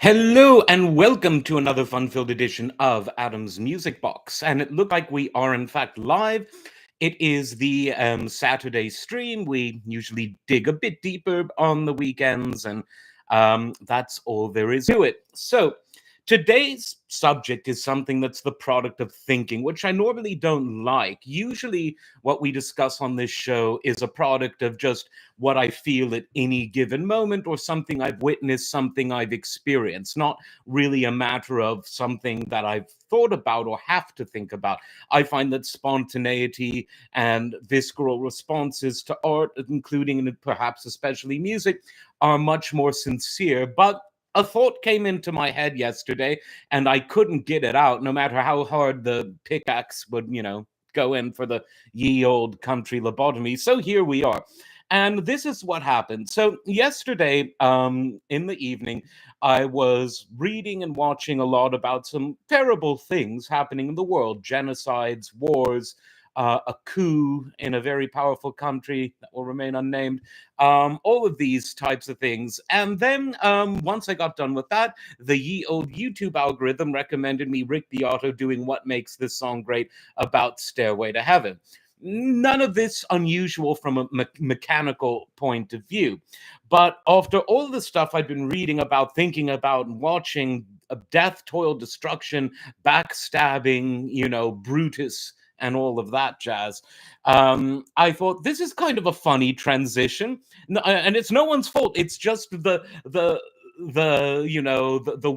Hello and welcome to another fun-filled edition of Adam's Music Box. And it looked like we are in fact live. It is the Saturday stream. We usually dig a bit deeper on the weekends, and that's all there is to it. So today's subject is something that's the product of thinking, which I normally don't like. Usually, what we discuss on this show is a product of just what I feel at any given moment or something I've witnessed, something I've experienced, not really a matter of something that I've thought about or have to think about. I find that spontaneity and visceral responses to art, including and perhaps especially music, are much more sincere. But a thought came into my head yesterday and I couldn't get it out, no matter how hard the pickaxe would, go in for the ye old country lobotomy. So here we are. And this is what happened. So yesterday, in the evening, I was reading and watching a lot about some terrible things happening in the world: genocides, wars, a coup in a very powerful country that will remain unnamed, all of these types of things. And then once I got done with that, the ye old YouTube algorithm recommended me Rick Beato doing What Makes This Song Great about Stairway to Heaven. None of this unusual from a mechanical point of view. But after all the stuff I'd been reading about, thinking about, and watching, death, toil, destruction, backstabbing, Brutus, and all of that jazz, I thought this is kind of a funny transition. And it's no one's fault. It's just the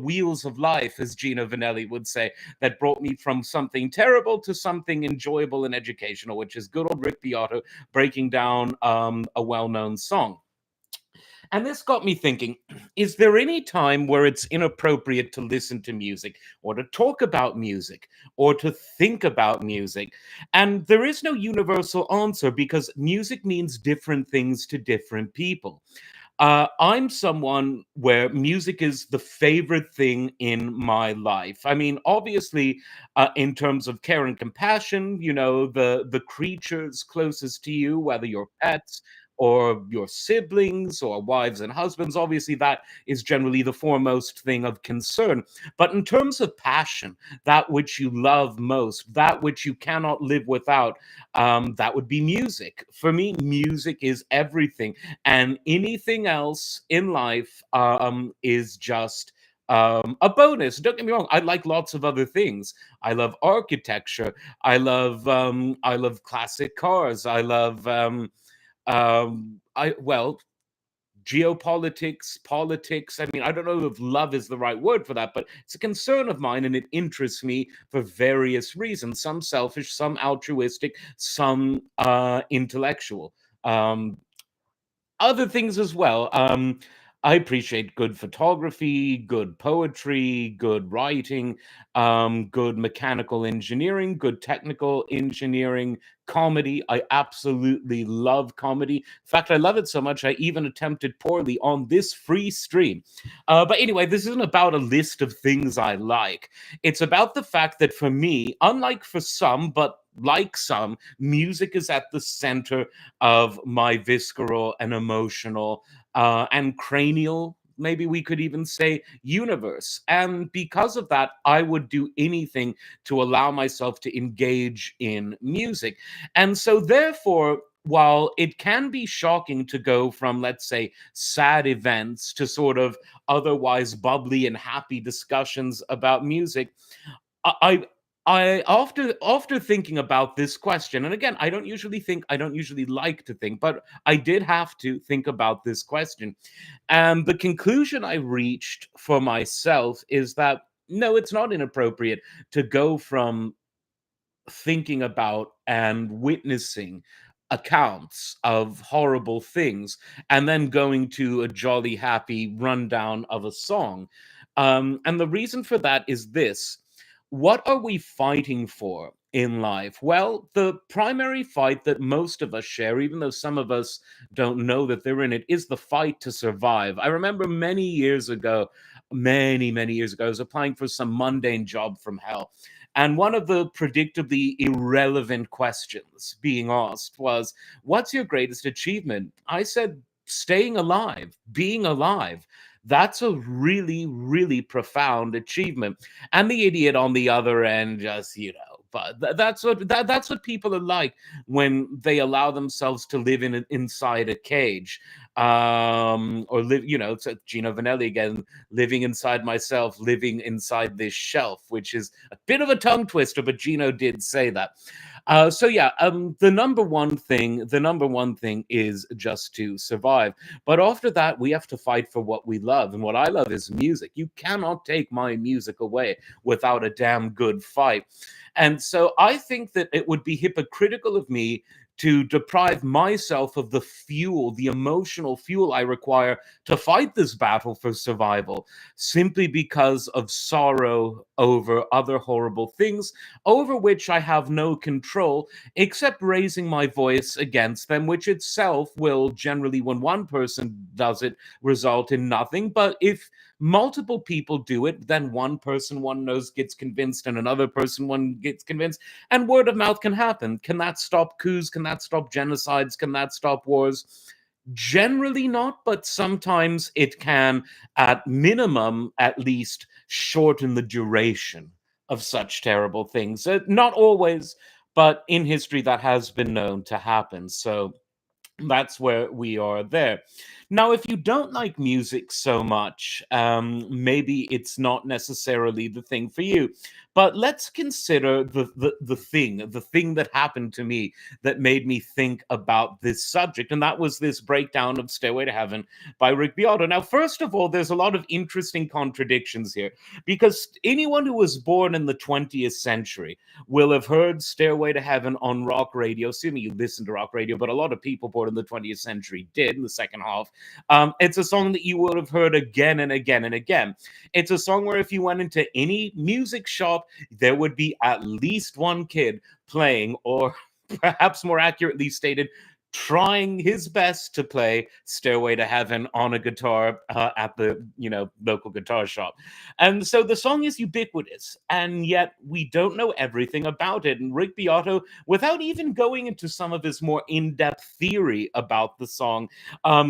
wheels of life, as Gino Vanelli would say, that brought me from something terrible to something enjoyable and educational, which is good old Rick Beato breaking down a well-known song. And this got me thinking, is there any time where it's inappropriate to listen to music or to talk about music or to think about music? And there is no universal answer because music means different things to different people. I'm someone where music is the favorite thing in my life. I mean, obviously, in terms of care and compassion, the creatures closest to you, whether your pets or your siblings or wives and husbands, obviously that is generally the foremost thing of concern. But in terms of passion, that which you love most, that which you cannot live without, that would be music. For me, music is everything, and anything else in life is just a bonus. Don't get me wrong, I like lots of other things. I love architecture. I love classic cars. I love I well geopolitics, politics. I mean, I don't know if love is the right word for that, but it's a concern of mine and it interests me for various reasons, some selfish, some altruistic, some intellectual. Um, Other things as well. I appreciate good photography, good poetry, good writing, good mechanical engineering, good technical engineering, comedy. I absolutely love comedy. In fact, I love it so much I even attempted poorly on this free stream. But anyway, this isn't about a list of things I like. It's about the fact that for me, unlike for some, but like some, music is at the center of my visceral and emotional and cranial, maybe we could even say, universe. And because of that, I would do anything to allow myself to engage in music. And so, therefore, while it can be shocking to go from, let's say, sad events to sort of otherwise bubbly and happy discussions about music, I after thinking about this question, and again, I don't usually like to think, but I did have to think about this question. And the conclusion I reached for myself is that no, it's not inappropriate to go from thinking about and witnessing accounts of horrible things and then going to a jolly happy rundown of a song. And the reason for that is this: what are we fighting for in life? Well, the primary fight that most of us share, even though some of us don't know that they're in it, is the fight to survive. I remember many years ago, I was applying for some mundane job from hell. And one of the predictably irrelevant questions being asked was, "What's your greatest achievement?" I said, "Staying alive, being alive." That's a really, really profound achievement. And the idiot on the other end just, but that's what people are like when they allow themselves to live inside a cage, or live. It's Gino Vanelli again, living inside myself, living inside this shelf, which is a bit of a tongue twister, but Gino did say that. So yeah, the number one thing is just to survive. But after that, we have to fight for what we love, and what I love is music. You cannot take my music away without a damn good fight. And so I think that it would be hypocritical of me to deprive myself of the fuel, the emotional fuel I require to fight this battle for survival, simply because of sorrow over other horrible things over which I have no control, except raising my voice against them, which itself will generally, when one person does it, result in nothing. But if multiple people do it, then one person one knows gets convinced, and another person one gets convinced, and word of mouth can happen. Can that stop coups? Can that stop genocides? Can that stop wars? Generally not, but sometimes it can, at minimum, at least shorten the duration of such terrible things. Not always, but in history that has been known to happen. So that's where we are there. Now, if you don't like music so much, maybe it's not necessarily the thing for you. But let's consider the thing that happened to me that made me think about this subject, and that was this breakdown of Stairway to Heaven by Rick Beato. Now, first of all, there's a lot of interesting contradictions here, because anyone who was born in the 20th century will have heard Stairway to Heaven on rock radio. Assuming you listen to rock radio, but a lot of people born in the 20th century did in the second half. It's a song that you would have heard again and again and again. It's a song where if you went into any music shop, there would be at least one kid playing, or perhaps more accurately stated, trying his best to play Stairway to Heaven on a guitar at the local guitar shop. And so the song is ubiquitous, and yet we don't know everything about it. And Rick Beato, without even going into some of his more in-depth theory about the song,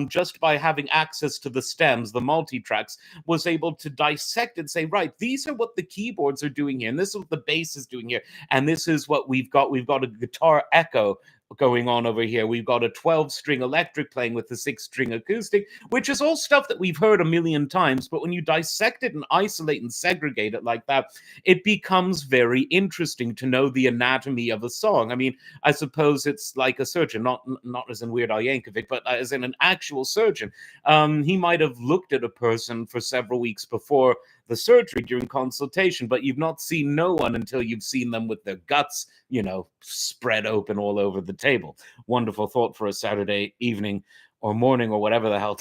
just by having access to the stems, the multi-tracks, was able to dissect and say, right, these are what the keyboards are doing here, and this is what the bass is doing here, and this is what we've got. We've got a guitar echo going on over here. We've got a 12-string electric playing with the 6-string acoustic, which is all stuff that we've heard a million times. But when you dissect it and isolate and segregate it like that, it becomes very interesting to know the anatomy of a song. I mean, I suppose it's like a surgeon, not as in Weird Al Yankovic, but as in an actual surgeon. He might have looked at a person for several weeks before the surgery during consultation, but you've not seen no one until you've seen them with their guts, spread open all over the table. Wonderful thought for a Saturday evening or morning or whatever the hell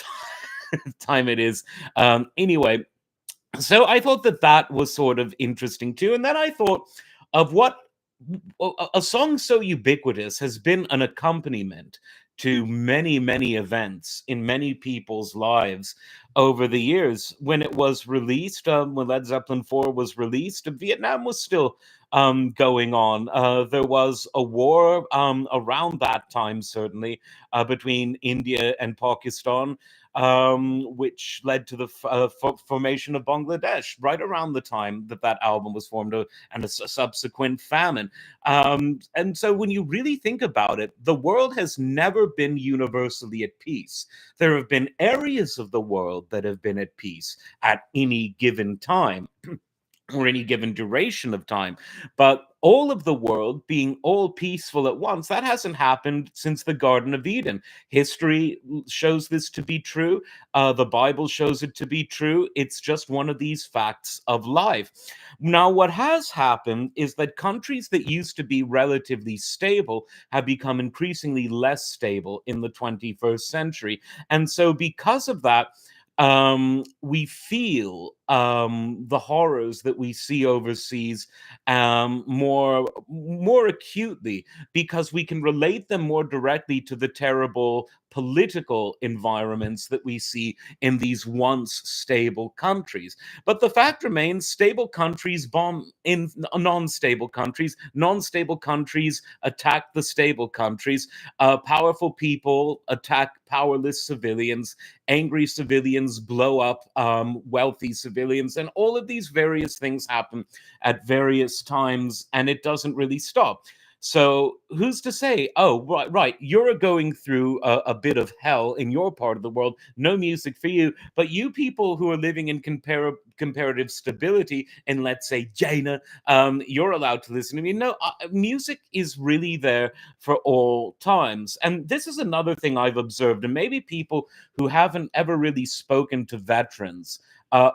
time it is. Anyway, so I thought that was sort of interesting too. And then I thought of what a song so ubiquitous has been an accompaniment to many, many events in many people's lives over the years. When it was released, when Led Zeppelin 4 was released, Vietnam was still going on. There was a war around that time, certainly, between India and Pakistan, which led to the formation of Bangladesh right around the time that album was formed, and a subsequent famine. And so when you really think about it, the world has never been universally at peace. There have been areas of the world that have been at peace at any given time, or any given duration of time. But all of the world being all peaceful at once, that hasn't happened since the Garden of Eden. History shows this to be true. The Bible shows it to be true. It's just one of these facts of life. Now, what has happened is that countries that used to be relatively stable have become increasingly less stable in the 21st century. And so, because of that, we feel the horrors that we see overseas more acutely, because we can relate them more directly to the terrible political environments that we see in these once stable countries. But the fact remains, stable countries bomb in non stable countries attack the stable countries, powerful people attack powerless civilians, angry civilians blow up wealthy civilians, and all of these various things happen at various times, and it doesn't really stop. So who's to say, oh, right, you're going through a bit of hell in your part of the world, no music for you, but you people who are living in comparative stability in, let's say, China, you're allowed to listen to me. No, music is really there for all times. And this is another thing I've observed, and maybe people who haven't ever really spoken to veterans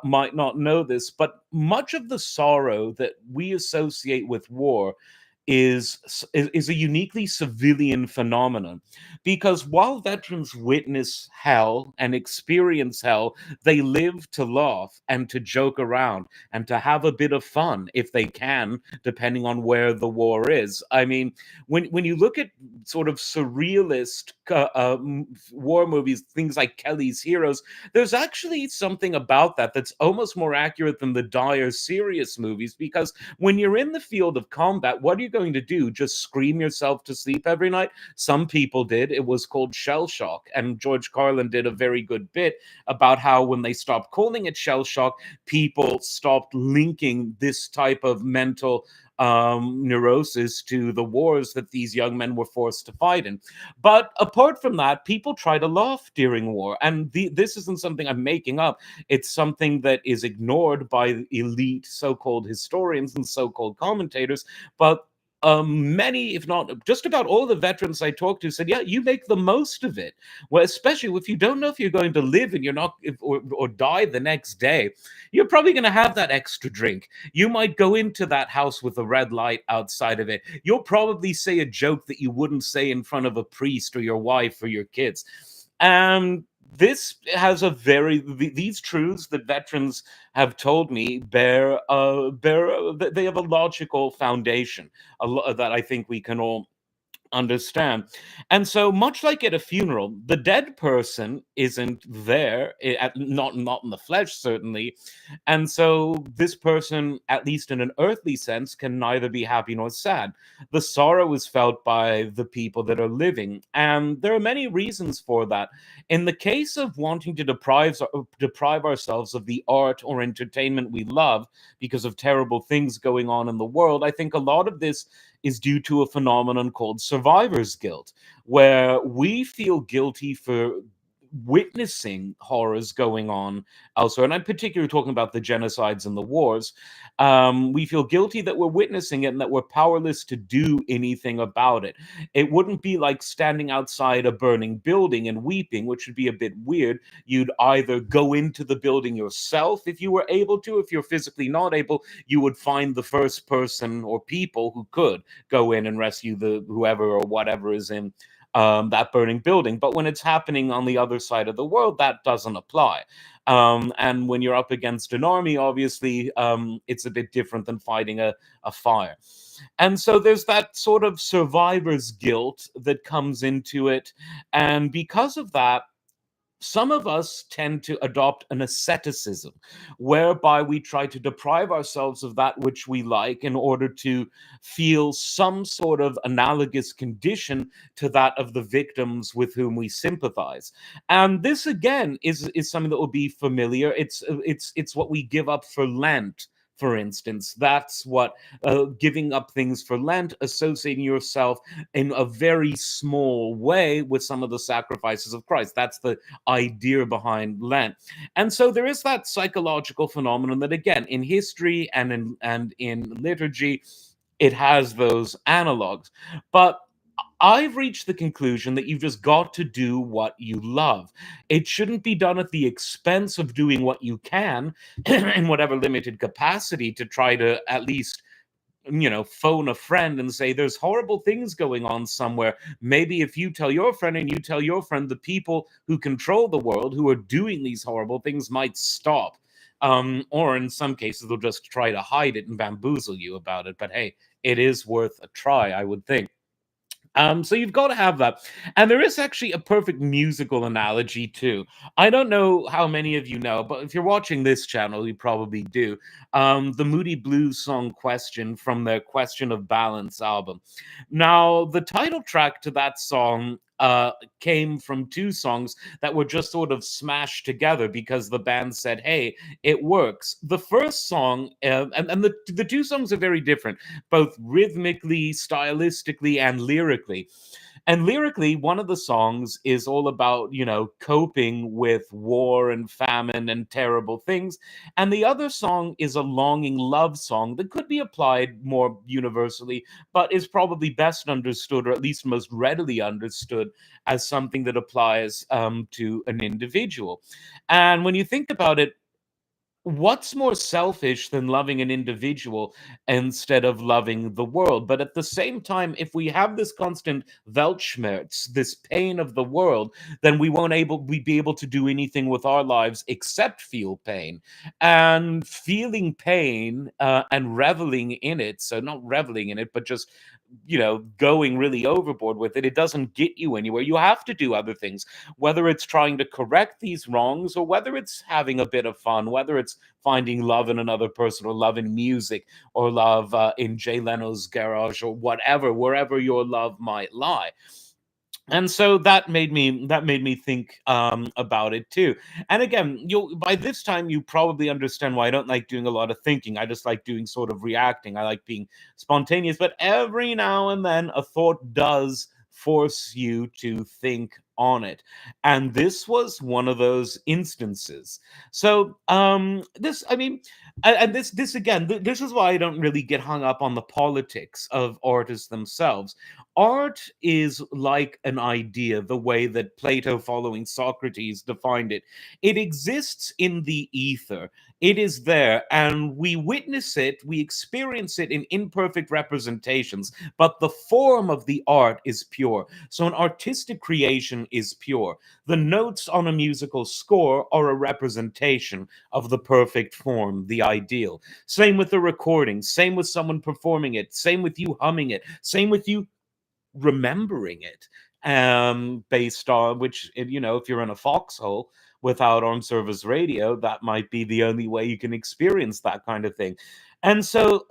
might not know this, but much of the sorrow that we associate with war is a uniquely civilian phenomenon, because while veterans witness hell and experience hell, they live to laugh and to joke around and to have a bit of fun if they can, depending on where the war is. I mean, when you look at sort of surrealist war movies, things like Kelly's Heroes, there's actually something about that that's almost more accurate than the dire serious movies, because when you're in the field of combat, what are you going to do? Just scream yourself to sleep every night? Some people did. It was called shell shock. And George Carlin did a very good bit about how when they stopped calling it shell shock, people stopped linking this type of mental neurosis to the wars that these young men were forced to fight in. But apart from that, people try to laugh during war. And this isn't something I'm making up. It's something that is ignored by elite so-called historians and so-called commentators. But many, if not just about all the veterans I talked to, said, "Yeah, you make the most of it." Well, especially if you don't know if you're going to live and you're not, or die the next day, you're probably going to have that extra drink. You might go into that house with a red light outside of it. You'll probably say a joke that you wouldn't say in front of a priest or your wife or your kids. And this has a these truths that veterans have told me they have a logical foundation, that I think we can all understand. And so, much like at a funeral, the dead person isn't there, not in the flesh, certainly. And so this person, at least in an earthly sense, can neither be happy nor sad. The sorrow is felt by the people that are living, and there are many reasons for that. In the case of wanting to deprive ourselves of the art or entertainment we love because of terrible things going on in the world, I think a lot of this is due to a phenomenon called survivor's guilt, where we feel guilty for witnessing horrors going on elsewhere. And I'm particularly talking about the genocides and the wars. We feel guilty that we're witnessing it and that we're powerless to do anything about it. It wouldn't be like standing outside a burning building and weeping, which would be a bit weird. You'd either go into the building yourself if you were able to. If you're physically not able, you would find the first person or people who could go in and rescue the whoever or whatever is in that burning building. But when it's happening on the other side of the world, that doesn't apply. And when you're up against an army, obviously, it's a bit different than fighting a fire. And so there's that sort of survivor's guilt that comes into it. And because of that, some of us tend to adopt an asceticism whereby we try to deprive ourselves of that which we like in order to feel some sort of analogous condition to that of the victims with whom we sympathize. And this again is something that will be familiar. It's what we give up for Lent, for instance. That's what giving up things for Lent, associating yourself in a very small way with some of the sacrifices of Christ. That's the idea behind Lent. And so there is that psychological phenomenon that, again, in history and in liturgy, it has those analogs. But I've reached the conclusion that you've just got to do what you love. It shouldn't be done at the expense of doing what you can in whatever limited capacity to try to at least, phone a friend and say there's horrible things going on somewhere. Maybe if you tell your friend and you tell your friend, the people who control the world who are doing these horrible things might stop. Or in some cases they'll just try to hide it and bamboozle you about it. But hey, it is worth a try, I would think. So you've got to have that. And there is actually a perfect musical analogy too. I don't know how many of you know, but if you're watching this channel, you probably do. The Moody Blues song Question from their Question of Balance album. Now, the title track to that song came from two songs that were just sort of smashed together because the band said, hey, it works. The first song, and the two songs are very different, both rhythmically, stylistically, and lyrically. And lyrically, one of the songs is all about, coping with war and famine and terrible things. And the other song is a longing love song that could be applied more universally, but is probably best understood, or at least most readily understood, as something that applies to an individual. And when you think about it, what's more selfish than loving an individual instead of loving the world? But at the same time, if we have this constant Weltschmerz, this pain of the world, then we be able to do anything with our lives except feel pain. And feeling pain and reveling in it, so not reveling in it, but just going really overboard with it, it doesn't get you anywhere. You have to do other things, whether it's trying to correct these wrongs, or whether it's having a bit of fun, whether it's finding love in another person, or love in music, or love in Jay Leno's garage, or whatever, wherever your love might lie. And so that made me think about it too. And again, you by this time you probably understand why I don't like doing a lot of thinking. I just like doing sort of reacting. I like being spontaneous, but every now and then a thought does force you to think on it. And this was one of those instances. So this I mean and this again, this is why I don't really get hung up on the politics of artists themselves. Art is like an idea, the way that Plato, following Socrates, defined it. It exists in the ether. It is there, and we witness it, we experience it in imperfect representations, but the form of the art is pure. So, an artistic creation is pure. The notes on a musical score are a representation of the perfect form, the ideal. Same with the recording, same with someone performing it, same with you humming it, same with you remembering it, based on which, if you're in a foxhole without armed service radio, that might be the only way you can experience that kind of thing. And so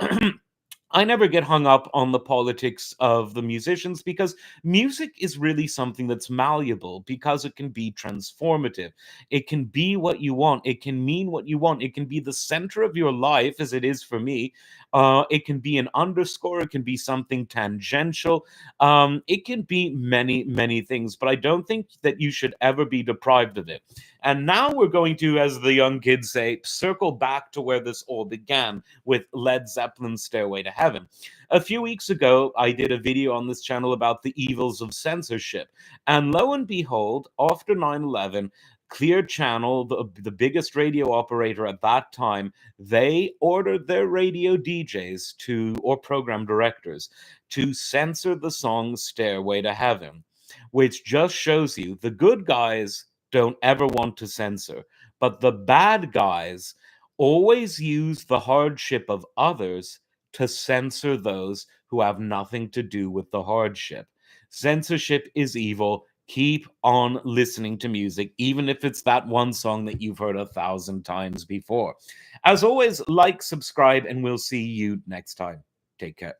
I never get hung up on the politics of the musicians, because music is really something that's malleable, because it can be transformative. It can be what you want. It can mean what you want. It can be the center of your life, as it is for me. It can be an underscore. It can be something tangential. It can be many, many things, but I don't think that you should ever be deprived of it. And now we're going to, as the young kids say, circle back to where this all began, with Led Zeppelin's Stairway to Heaven. A few weeks ago, I did a video on this channel about the evils of censorship. And lo and behold, after 9/11, Clear Channel, the biggest radio operator at that time, they ordered their radio DJs or program directors to censor the song Stairway to Heaven, which just shows you the good guys don't ever want to censor, but the bad guys always use the hardship of others to censor those who have nothing to do with the hardship. Censorship is evil. Keep on listening to music, even if it's that one song that you've heard 1,000 times before. As always, like, subscribe, and we'll see you next time. Take care.